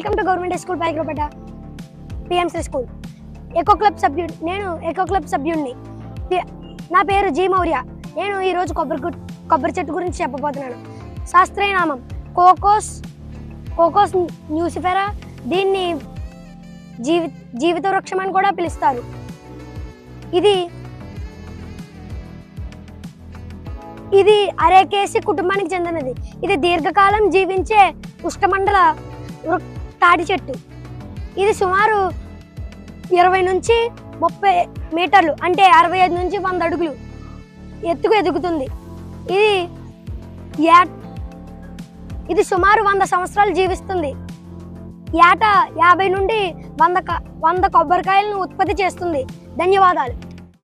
Welcome to government school Paikirapeta PMC school. Eco club సభ్యుడు నేను echo club సభ్యుడిని. నా పేరు జీ మౌర్య. నేను ఈరోజు కొబ్బరి చెట్టు గురించి చెప్పబోతున్నాను. శాస్త్రీయ నామం కోకోస్ న్యూసిఫెరా. దీన్ని జీవిత వృక్షం అని కూడా పిలుస్తారు. ఇది అరేకేసి కుటుంబానికి చెందినది. ఇది దీర్ఘకాలం జీవించే ఉష్ణమండల తాటి చెట్టు. ఇది సుమారు 20 నుంచి 30 మీటర్లు అంటే 65 నుంచి 100 అడుగులు ఎత్తుకు ఎదుగుతుంది. ఇది సుమారు 100 సంవత్సరాలు జీవిస్తుంది. ఏటా 50 నుండి 100 కొబ్బరికాయలను ఉత్పత్తి చేస్తుంది. ధన్యవాదాలు.